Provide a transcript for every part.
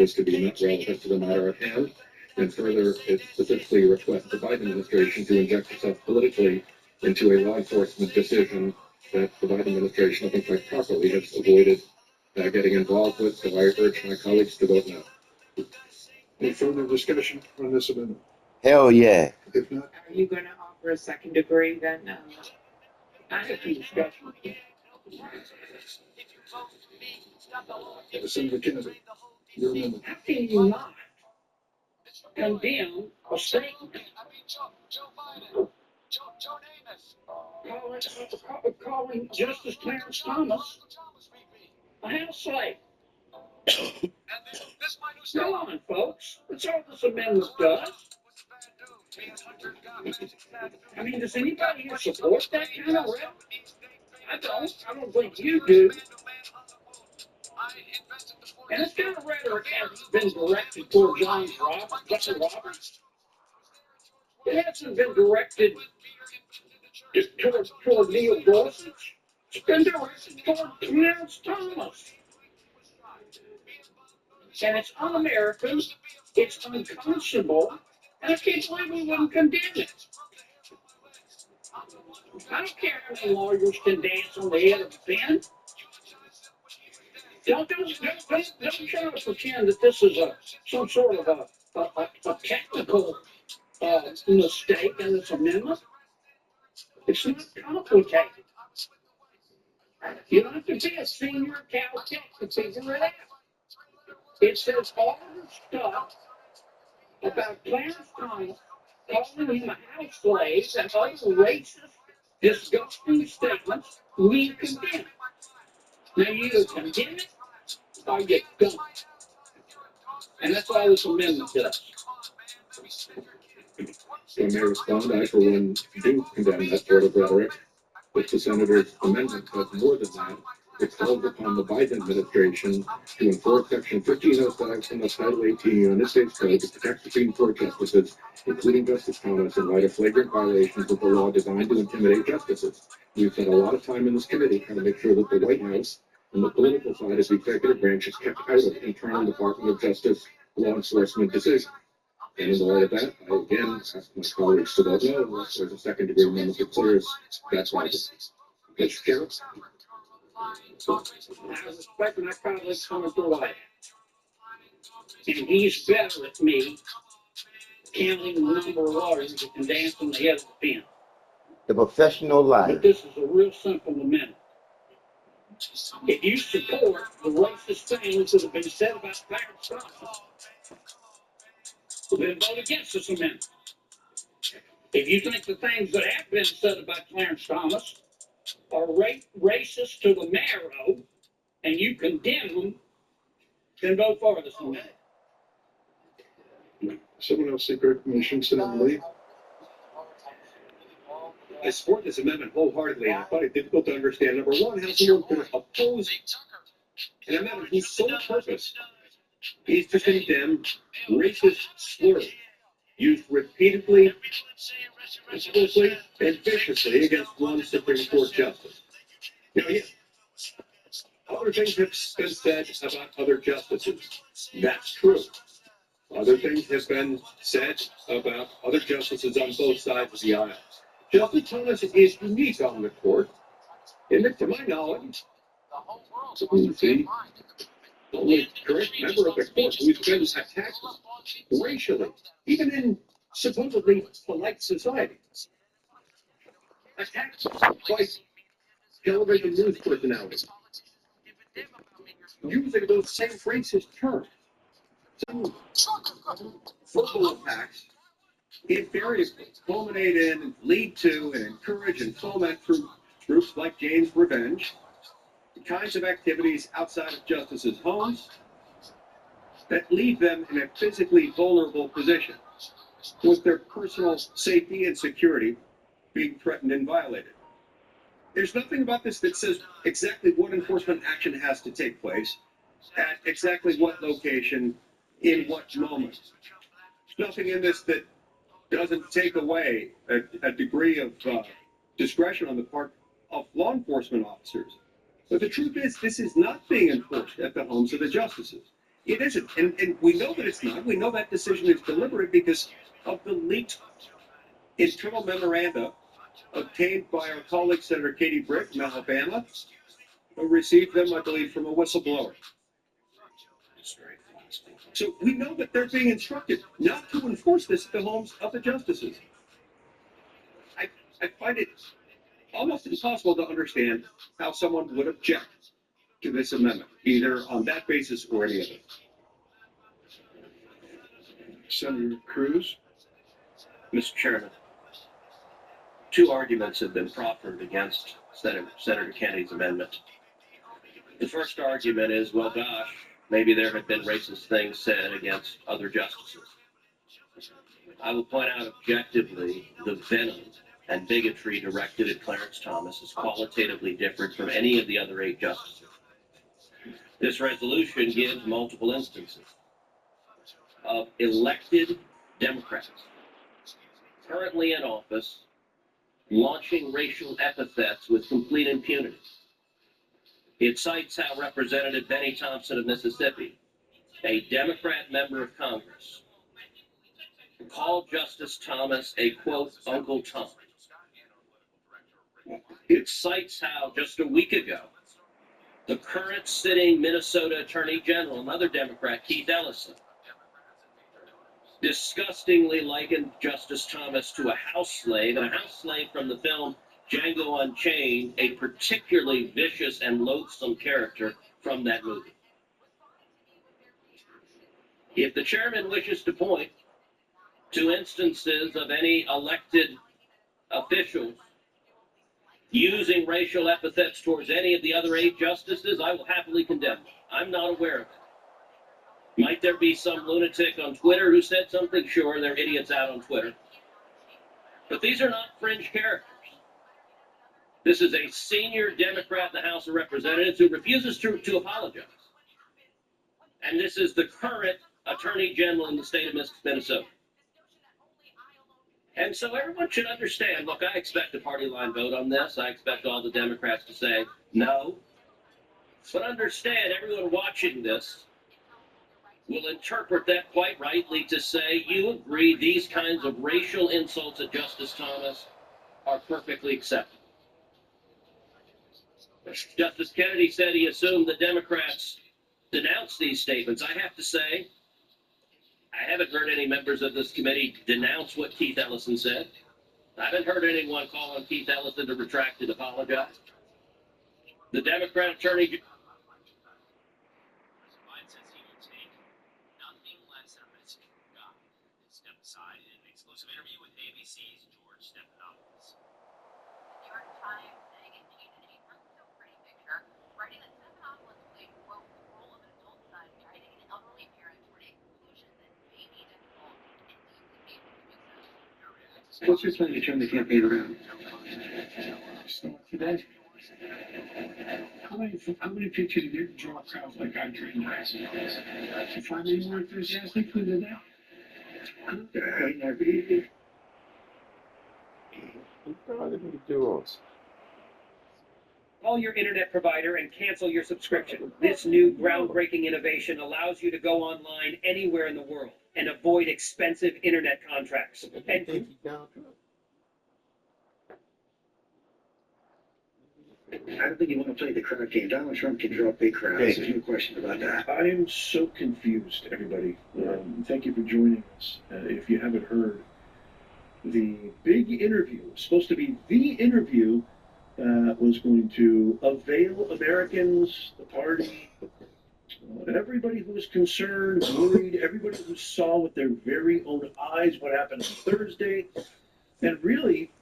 is to be met relative to the matter at hand. And further, it specifically requests the Biden administration to inject itself politically into a law enforcement decision that the Biden administration, I think, quite properly has avoided getting involved with. So I urge my colleagues to vote no. Any further discussion on this amendment? Hell yeah. If not, Are you going to offer a second degree then? I have some discussion. Senator Kennedy, your amendment. How can you not condemn a statement calling Justice Clarence Thomas a house slave? Come on, folks. That's all this amendment does. I mean, does anybody here support that kind of rhetoric? I don't think you do. And this kind of rhetoric hasn't been directed toward James Roberts. It hasn't been directed toward Neil Gorsuch. It's been directed toward Clarence Thomas. And it's un-American, it's unconscionable, and I can't believe we wouldn't condemn it. I don't care how many lawyers can dance on the head of a pin. Don't try to pretend that this is some sort of a technical mistake in this amendment. It's not complicated. You don't have to be a senior Caltech to figure it out. It says all the stuff about Clarence Thomas calling him a house slave and other racist, disgusting statements we condemn. Now you either condemn it or you don't. And that's all this amendment does. So may I respond? I, for one, do condemn that sort of rhetoric. But the senator's amendment does more than that. It calls upon the Biden administration to enforce Section 1505 from the Title 18 United States Code to protect Supreme Court justices, including Justice Thomas, in light of flagrant violations of the law designed to intimidate justices. We've spent a lot of time in this committee trying to make sure that the White House and the political side of the executive branch is kept out of internal Department of Justice law enforcement decisions. And in the light of that, I again ask my colleagues to vote no unless there's a second degree amendment that clears that right. Mr. Chair. I respect my colleagues coming through life. And he's better at me counting the number of lawyers that can dance on the head of the pen. The professional life. But this is a real simple amendment. If you support the racist things that have been said about Clarence Thomas, then vote against this amendment. If you think the things that have been said about Clarence Thomas are racist to the marrow, and you condemn them, then vote for this amendment. Someone else seek recognition, Senator Lee. I support this amendment wholeheartedly, and I find it difficult to understand, number one, how someone can oppose an amendment whose sole purpose is to condemn racist slurs used repeatedly, explicitly, and viciously against one Supreme Court justice. Now, yeah, other things have been said about other justices. That's true. Other things have been said about other justices on both sides of the aisle. Justice Thomas is unique on the court, in that, to my knowledge, he's the only current member of the court who's been attacked racially, even in supposedly polite societies. Attacked by television news personalities, using those same racist terms. Some verbal attacks invariably culminate in, and lead to, and encourage and foment through groups like Jane's Revenge, the kinds of activities outside of justices' homes that leave them in a physically vulnerable position, with their personal safety and security being threatened and violated. There's nothing about this that says exactly what enforcement action has to take place, at exactly what location, in what moment. There's nothing in this that doesn't take away a degree of discretion on the part of law enforcement officers. But the truth is, this is not being enforced at the homes of the justices. It isn't. And we know that it's not. We know that decision is deliberate because of the leaked internal memoranda obtained by our colleague, Senator Katie Britt from Alabama, who received them, I believe, from a whistleblower. So we know that they're being instructed not to enforce this at the homes of the justices. I find it almost impossible to understand how someone would object to this amendment, either on that basis or any other. Senator Cruz. Mr. Chairman, two arguments have been proffered against Senator Kennedy's amendment. The first argument is, well, gosh, maybe there have been racist things said against other justices. I will point out objectively the venom and bigotry directed at Clarence Thomas is qualitatively different from any of the other 8 justices. This resolution gives multiple instances of elected Democrats currently in office launching racial epithets with complete impunity. It cites how Representative Benny Thompson of Mississippi, a Democrat member of Congress, called Justice Thomas a, quote, Uncle Tom. It cites how just a week ago, the current sitting Minnesota Attorney General, another Democrat, Keith Ellison, disgustingly likened Justice Thomas to a house slave, and a house slave from the film Django Unchained, a particularly vicious and loathsome character from that movie. If the chairman wishes to point to instances of any elected officials using racial epithets towards any of the other 8 justices, I will happily condemn them. I'm not aware of it. Might there be some lunatic on Twitter who said something? Sure, there are idiots out on Twitter. But these are not fringe characters. This is a senior Democrat in the House of Representatives who refuses to apologize. And this is the current Attorney General in the state of Minnesota. And so everyone should understand, look, I expect a party line vote on this. I expect all the Democrats to say no. But understand, everyone watching this will interpret that quite rightly to say, you agree these kinds of racial insults at Justice Thomas are perfectly acceptable. Justice Kennedy said he assumed the Democrats denounced these statements. I have to say, I haven't heard any members of this committee denounce what Keith Ellison said. I haven't heard anyone call on Keith Ellison to retract and apologize. The Democrat attorney... Biden says he will take nothing less than a Mexican guy and step aside in an exclusive interview with ABC's George Stephanopoulos. The New York Times saying it painted a not-so-pretty picture, writing that Stephanopoulos played, quote, the role of an adult son guiding an elderly parent toward a conclusion that may be difficult and deeply painful to do so. What's your plan to turn the campaign around? So today, how many pictures did you draw crowds like I dreamed last night? Did you find any more enthusiastic than that? Call your internet provider and cancel your subscription. This new groundbreaking innovation allows you to go online anywhere in the world and avoid expensive internet contracts. And I don't think you want to play the crowd game. Donald Trump can draw big crowds. There's no question about that. I am so confused, everybody. Thank you for joining us. If you haven't heard, the big interview, supposed to be the interview, was going to avail Americans, the party, everybody who was concerned, worried, everybody who saw with their very own eyes what happened on Thursday, and really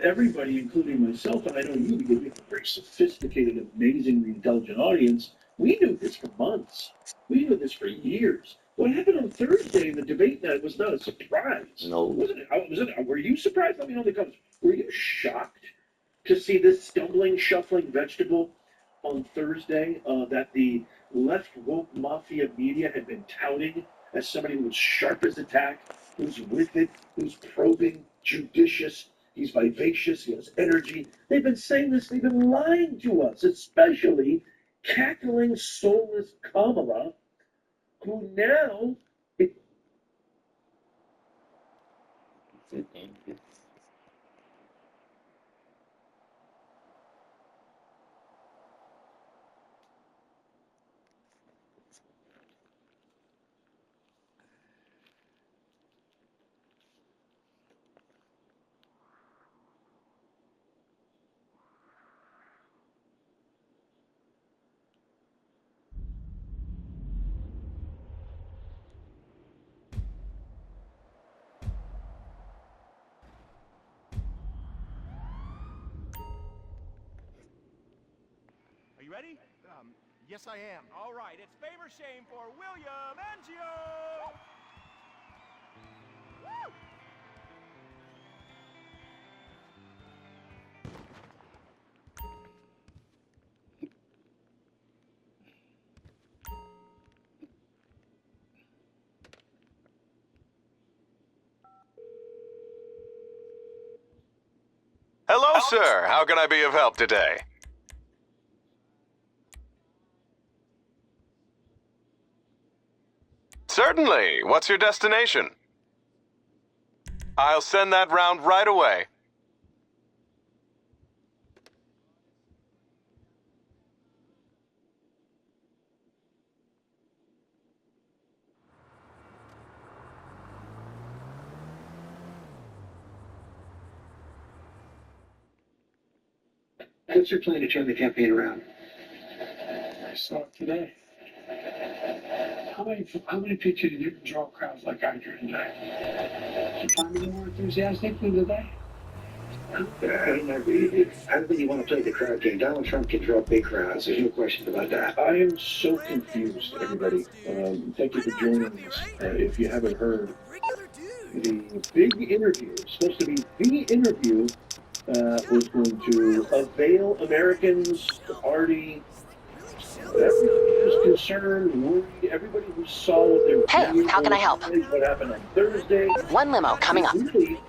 everybody, including myself, and I know you, because we have a very sophisticated, amazingly intelligent audience, we knew this for months. We knew this for years. What happened on Thursday in the debate night was not a surprise. No. Wasn't it? Were you surprised? Let me know in the comments. Were you shocked to see this stumbling, shuffling vegetable on Thursday that the left woke mafia media had been touting as somebody who was sharp as a tack, who's with it, who's probing, judicious, he's vivacious, he has energy. They've been saying this, they've been lying to us, especially cackling, soulless Kamala who now Are you ready? Yes, I am. All right, it's favor shame for William Angio. Woo! Hello, sir. How can I be of help today? Certainly. What's your destination? I'll send that round right away. What's your plan to turn the campaign around? I saw it today. How many pictures did you draw crowds like I drew today? Did you find any more enthusiastic than today? I don't think you want to play the crowd game. Donald Trump can draw big crowds. There's no question about that. I am so confused, everybody. Thank you for joining us. If you haven't heard, the big interview, supposed to be the interview, was going to avail Americans, the party, everybody who was concerned, worried, everybody who saw what they were Hey, how can I help? What happened on Thursday. One limo coming up. Really,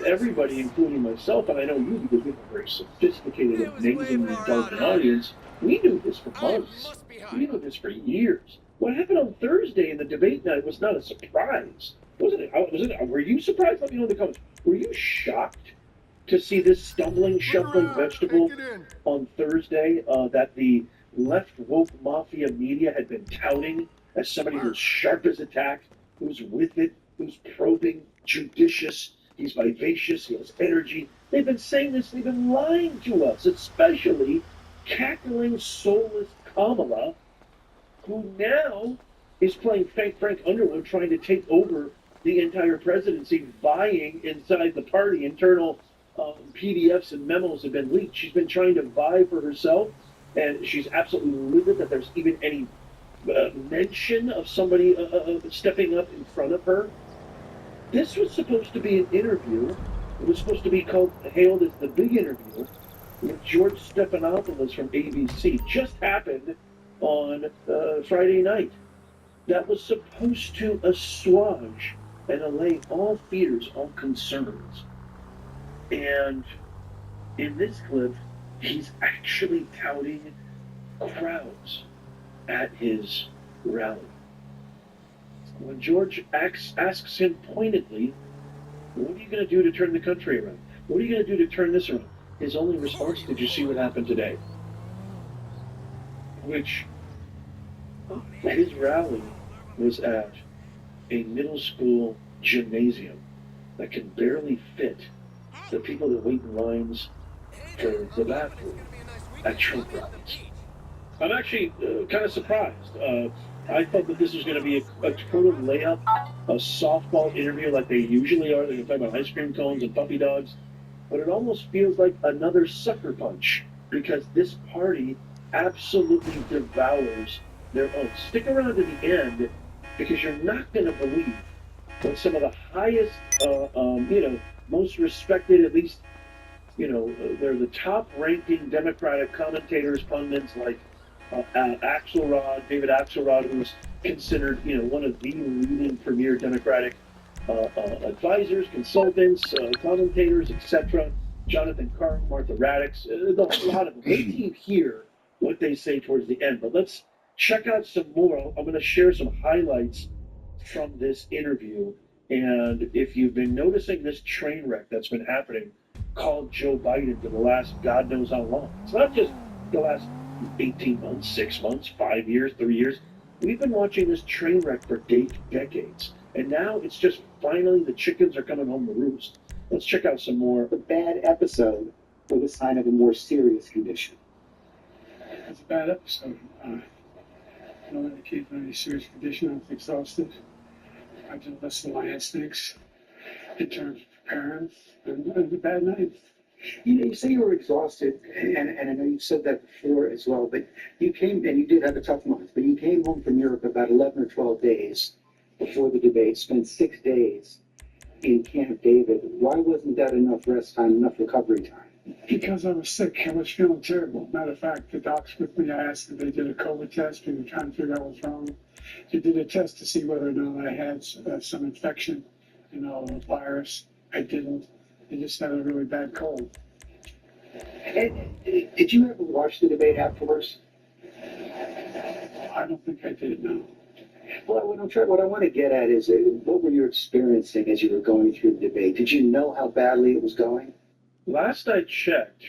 everybody, including myself, and I know you because we have a very sophisticated, amazingly intelligent audience, we knew this for months. We knew this for years. What happened on Thursday in the debate night was not a surprise. Wasn't it? Were you surprised? Let me know in the comments. Were you shocked to see this stumbling, shuffling vegetable on Thursday that the left woke mafia media had been touting as somebody who's sharp as a tack, who's with it, who's probing, judicious, he's vivacious, he has energy. They've been saying this, they've been lying to us, especially cackling, soulless Kamala, who now is playing Frank Underwood, trying to take over the entire presidency, vying inside the party. Internal PDFs and memos have been leaked. She's been trying to vie for herself, and she's absolutely livid that there's even any mention of somebody stepping up in front of her. This was supposed to be an interview. It was supposed to be hailed as the big interview with George Stephanopoulos from ABC. Just happened on Friday night. That was supposed to assuage and allay all fears, all concerns. And in this clip, he's actually touting crowds at his rally. When George asks him pointedly, what are you going to do to turn the country around? What are you going to do to turn this around? His only response, did you see what happened today? Which, his rally was at a middle school gymnasium that can barely fit the people that wait in lines for the bathroom at Trump rallies. I'm actually kind of surprised. I thought that this was going to be a total layup, a softball interview like they usually are. They're going to talk about ice cream cones and puppy dogs. But it almost feels like another sucker punch because this party absolutely devours their own. Stick around to the end because you're not going to believe what some of the highest, most respected, at least, they're the top-ranking Democratic commentators, pundits like David Axelrod, who's considered, one of the leading premier Democratic advisors, consultants, commentators, etc. Jonathan Karl, Martha Raddatz, a lot of them. Wait till you hear what they say towards the end. But let's check out some more. I'm going to share some highlights from this interview. And if you've been noticing this train wreck that's been happening, called Joe Biden for the last God knows how long. It's not just the last 18 months, 6 months, 5 years, 3 years. We've been watching this train wreck for decades. And now it's just finally the chickens are coming home to roost. Let's check out some more. A bad episode with a sign of a more serious condition. It's a bad episode. I don't indicate any serious condition. I'm exhausted. I just listen to my instincts in terms of preparing and a bad night. You know, you say you were exhausted, and I know you've said that before as well, but you came, and you did have a tough month, but you came home from Europe about 11 or 12 days before the debate, spent 6 days in Camp David. Why wasn't that enough rest time, enough recovery time? Because I was sick. I was feeling terrible. Matter of fact, the docs with me, I asked if they did a COVID test. We were trying to figure out what's wrong. They did a test to see whether or not I had some infection, a virus. I didn't. I just had a really bad cold. And did you ever watch the debate afterwards? I don't think I did, no. Well, what I want to get at is, what were you experiencing as you were going through the debate? Did you know how badly it was going? Last I checked,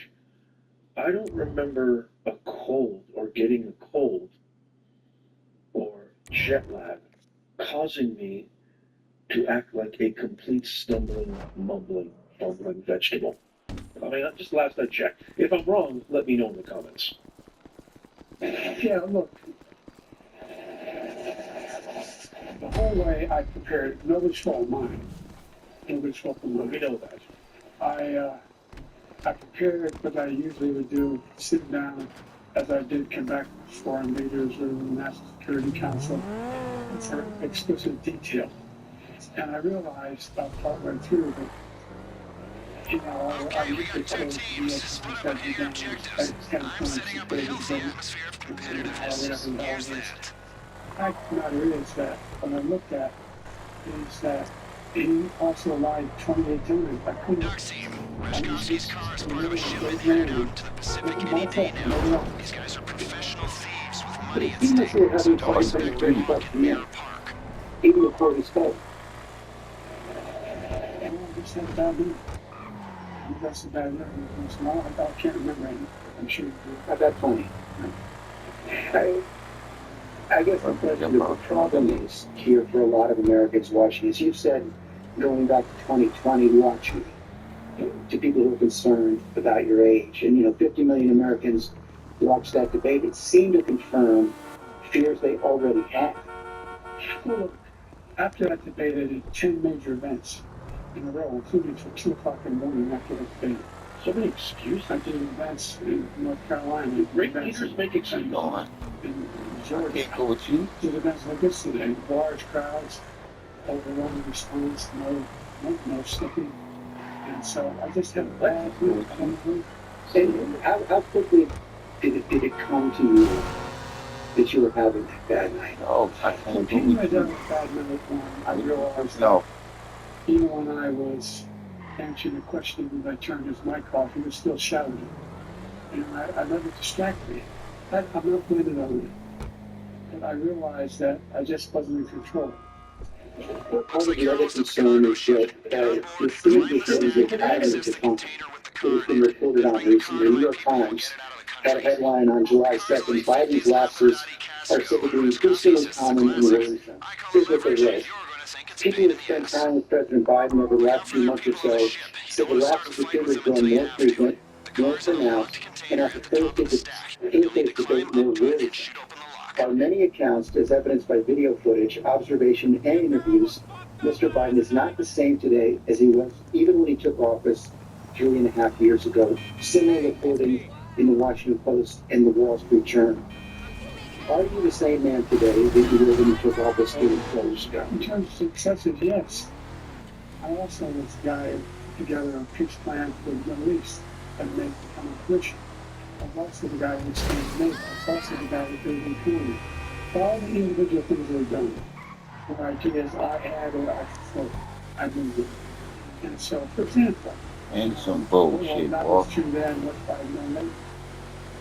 I don't remember a cold or getting a cold or jet lag causing me to act like a complete stumbling, mumbling, fumbling vegetable. I mean, just last I checked. If I'm wrong, let me know in the comments. Yeah, look. The whole way I prepared, nobody's fault of mine. Nobody's fault of mine. We know that. I prepared what I usually would do, sit down, as I did come back with foreign leaders or the National Security Council for explicit detail. And I realized about partway through that, I usually close the U.S. president at 10 points The fact of the matter is that what I looked at is that he also lied 28 times. I couldn't. Rescue cars part of a shipment headed out to the Pacific any day now. These guys are professional thieves with money at stake. So don't expect any in our park. Even before he spoke. I just had a bad night. That's a bad night. I can't remember anything. I'm sure you do. That's funny. I guess the problem is here for a lot of Americans watching, as you said, going back to 2020, watching, to people who are concerned about your age. And, 50 million Americans watched that debate. It seemed to confirm fears they already had. Well, look, after that debate, I did 10 major events in a row, including till 2 o'clock in the morning after the debate. So many excuses. I did events in North Carolina. Great leaders make excuses. In Georgia. Can't go with you. Did events like this today. Large crowds, overwhelming response, no slipping. And so I just had a bad week. And how quickly did it come to you that you were having that bad night? Oh, I can't When believe I had you. a bad night, I realized No. that even when I was answering the question and I turned his mic off, he was still shouting. And I let it distract me. I'm not blaming on it. But I realized that I just wasn't in control. Well, part of the other concern is that the series is a pattern of decline. It has been reported on recently. The New York Times had a headline on July 2nd, Biden's lapses are said to be increasingly common and worrisome. Here's what they wrote. People who spent time with President Biden over the last few months or so said the lapses appear to have grown more frequent, more pronounced, and after Thursday's debate more worrisome. By many accounts, as evidenced by video footage, observation, and interviews, Mr. Biden is not the same today as he was even when he took office 3.5 years ago. Similar reporting in the Washington Post and the Wall Street Journal. Are you the same man today that you were when you took office 3 years ago? In terms of successes, yes. I also was the guy who put together a peace plan for the Middle East and made it become a fruition. I was also the guy who expanded NATO. I was also the guy who built the economy. All the individual things that were done were ideas I had or I thought I moved with. And so, for example, And some bullshit, that boy. was true then, what 5 million later.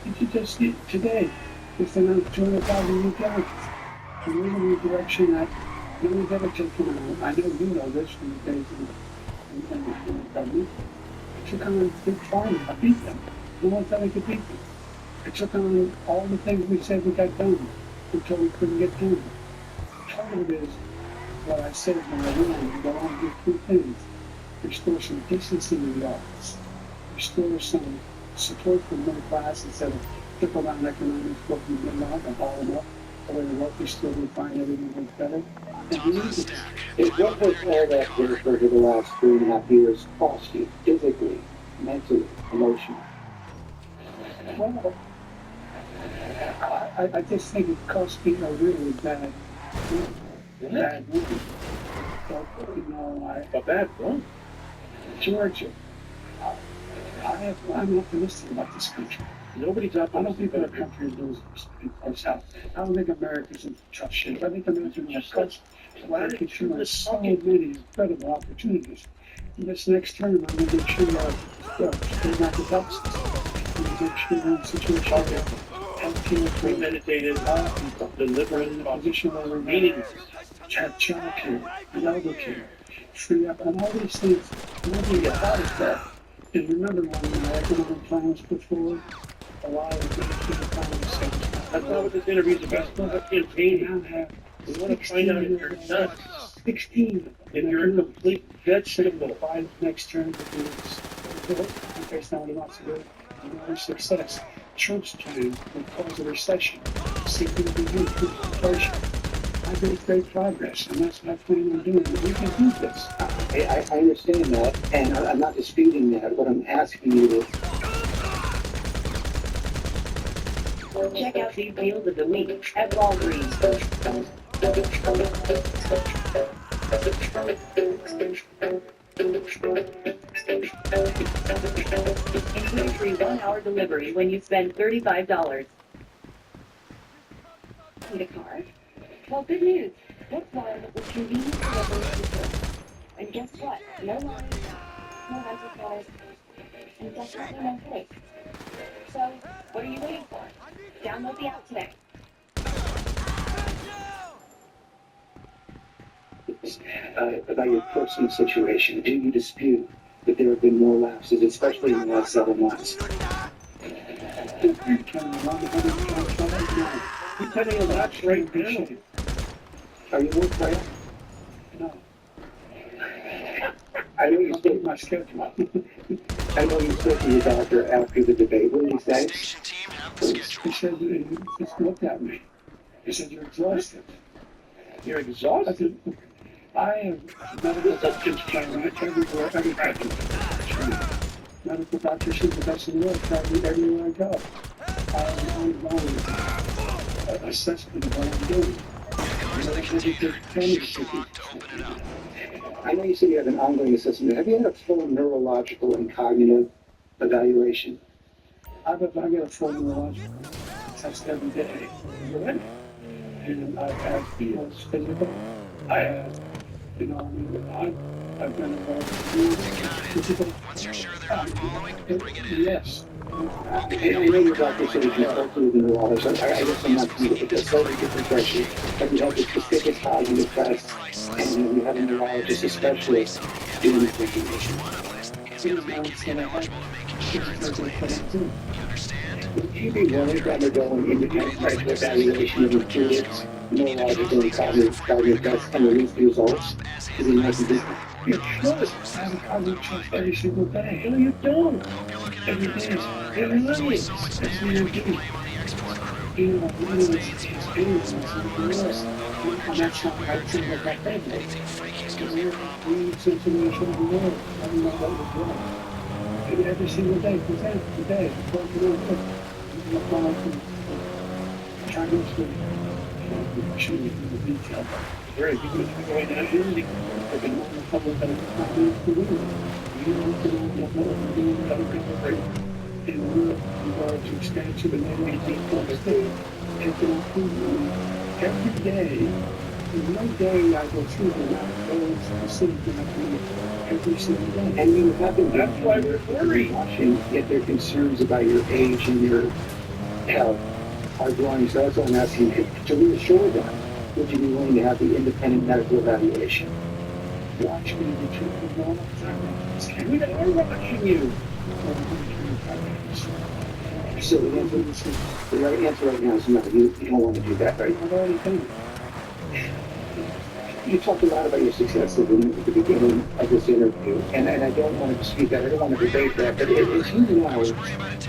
Did you just see today? It's announced 200,000 new jobs. We're moving in a direction that no one's ever taken on. I know you know this from the days in the government. It took on big pharma. I beat them. No one thought I could beat them. It took on all the things we said we got done until we couldn't get done. Part of it is what I said when I ran. Go on to do 3 things. Restore some decency in the office. Restore some support for the middle class instead of trickle-down economics, go from the middle up and bottom up, the way the wealthy still will find everything was better. And we need to. What has all that work over the last 3.5 years cost you, physically, mentally, emotionally? Well, I just think it cost me a really bad movie. But, you know, A bad one. Georgia, I'm optimistic about this country. Nobody's up. I don't think our country is losers in South. I don't think America's in tough shape. I think Americans are such latitude and so many incredible opportunities. In this next term, I'm going to make sure that we're not the deficits. I'm going to make sure we're in a situation where healthcare, Premeditated, deliberate, in a position where we're meeting, have child care, and elder care, free up, and all these things. Nobody gets out of that. And remember when the economic plan was put forward, a lot of the economic said, that's not what this interview is about. It's not a campaign. We want to find out if you're nuts. 16. If you're a complete vegetable. By next term, based on what he wants to do, another success. Trump's plan would cause a recession, CPV, inflation. I made great progress, and that's what I plan on doing. We can do this. I understand that, and I'm not disputing that. What I'm asking you is, check out the deals of the week at Walgreens. Include free 1-hour delivery when you spend $35. Need a car? Well, good news. This one was convenient delivery system. And guess what? No lines, no rental cars, and definitely no headaches. So, what are you waiting for? Download the app today. about your personal situation. Do you dispute that there have been more lapses, especially in the last several months? You're taking a lapse right now. Are you work right? No. I know you spoke my schedule. I know you spoke to your doctor after the debate. What did he say? He said, he just looked at me. He said, you're exhausted. You're exhausted? I have medical doctors trying me everywhere, every practice. Medical doctors should the best in the world, try me everywhere I go. I have an ongoing assessment of what I'm doing. I know you said you have an ongoing assessment. Have you had a full neurological and cognitive evaluation? I get a full neurological test every day. And I've had physical. I have, I've been involved in physical. Yes. I know your doctor said you spoke to the neurologist. I guess I'm not familiar with this. Slightly different question. Have you had the specific cognitive test? And have you had a neurologist, a specialist, do an investigation? Would you be willing to undergo an independent medical evaluation of your periods, neurological and cognitive tests, and release the results? Is it nice and different? You should. I have a cognitive test every single day. No, you don't. Every day. Every day. That's what I do. And that's not right to look at that day. We need information of the world. I don't know what was wrong. And every single day, present today, working on it. Look on it. Trying to show you the detail. Very good. Going out here, I've been on the public that it's not being delivered. You don't know what we're doing, other people are in regard to expansion and everything state, taking on food. Every day, there's no day I go through the roads, the city, every single day. And you haven't. That's why we're worried. Yet there are concerns about your age and your health. are growing, so that's what I'm asking you. To reassure them, would you be willing to have the independent medical evaluation? Watch me return to normal time. We are watching you. So the right answer right now is no. You don't want to do that, right? I've already done it. You talked a lot about your successes at the beginning of this interview, and I don't want to dispute that. I don't want to debate that. But as you know,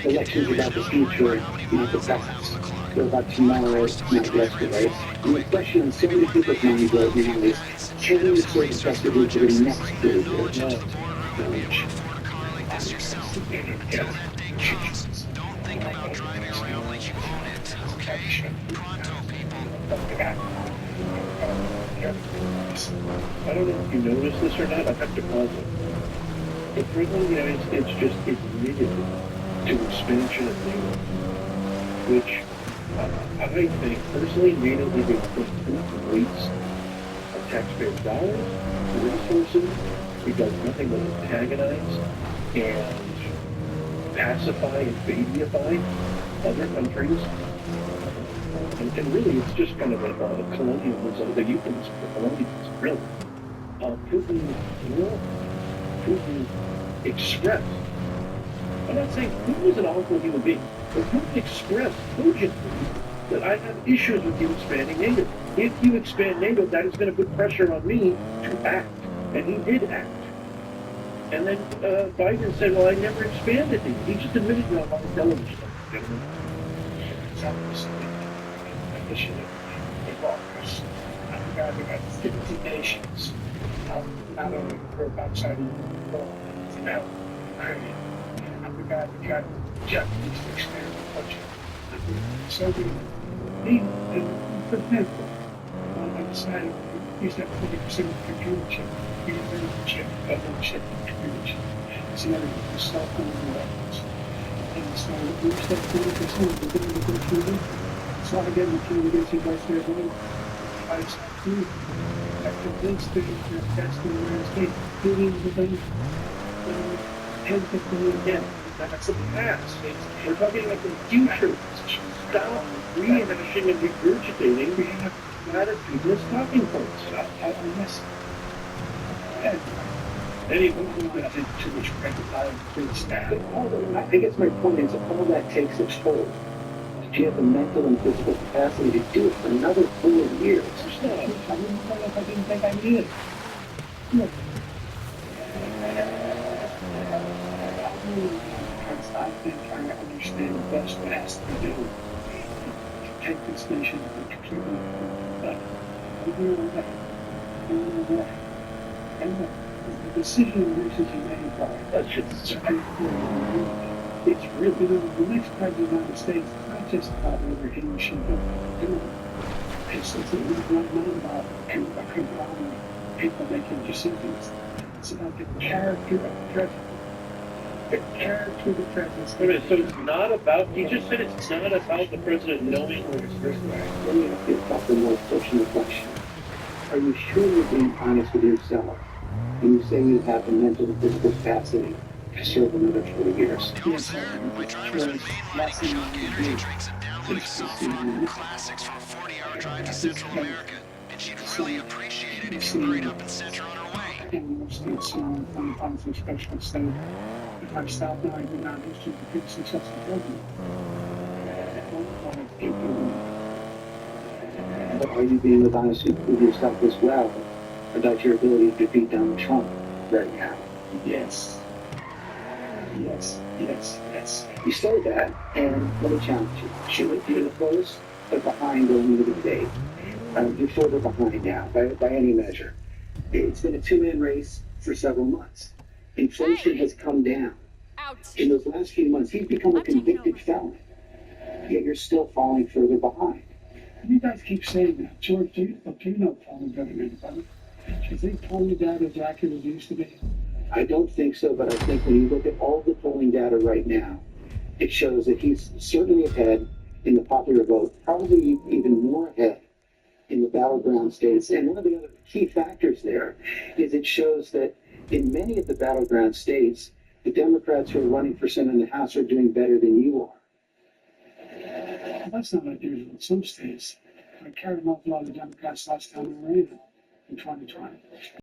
elections are about the future, not the past. They're about tomorrow, not yesterday. And the question on so many people's minds right now is, can you serve effectively for the next 4 years? I don't know if you noticed this or not. I have to pause it. The President of the United States just admitted to expansion of NATO, which I think personally NATO is a complete waste of taxpayers' dollars, resources. It does nothing but antagonize and pacify and babyify other countries. And really, it's just kind of a colonialism, the euphemism for colonialism, really. Putin expressed, I'm not saying Putin is an awful human being, but Putin expressed cogently that I have issues with you expanding NATO. If you expand NATO, that is going to put pressure on me to act. And he did act. And then Biden said, well, I never expanded it. He just admitted it on television. Initiative involves we got 50 nations, not only Europe, outside of Europe, now Ukraine, and we got Japanese to expand the budget. So we need, for example, on the side, we use that 40% of the computer chip, we use the chip, chip, computer chip. It's the other cell phone weapons. And so we use that 40%, we're going to go through it. So I get the communication by their own advice to convince the that's the United States doing the thing 10, 15 years again. That's the past. We're talking about the future. Stop rehashing and regurgitating platitudinous talking points. I miss Anyway, I did too much regular staff. I guess my point is, all that takes its toll. Do you have the mental and physical capacity to do it for another 4 years? I didn't think I needed it. Look. I've been trying to understand the best what has to be done to take this nation completely better. And the decision which is made by Supreme Court, it's really, the next president of the United States is not just about whether he should do it. It's not about combining people making decisions. It's about the character of the president. The character of the president. So it's not about, he just said it's not about the president knowing what his risk is. Let me ask you a more personal question. Are you sure you're being honest with yourself when you say you have the mental and physical capacity to serve another 4 years? Yes, my driver's been passing energy drinks and downloading software classics for a 40-hour drive to Central America, and she'd really appreciate it if you hurried up and sent her on her way. And most states on the policy specialist say, if I stop now, I do not issue the big successful program. But are you being honest with yourself as well about your ability to defeat Donald Trump right now? Yes. You say that, and let me challenge you. Should you're close or behind going into the debate? You're further behind now, by any measure. It's been a two-man race for several months. Inflation has come down. In those last few months, he's become a convicted felon. Yet you're still falling further behind. You guys keep saying that. George, do you know polling better than anybody? Do you think polling data is accurate as it used to be? I don't think so, but I think when you look at all the polling data right now, it shows that he's certainly ahead in the popular vote, probably even more ahead in the battleground states. And one of the other key factors there is it shows that in many of the battleground states, the Democrats who are running for Senate and the House are doing better than you are. That's not unusual in some states. I carried an awful lot of Democrats last time we were in 2020.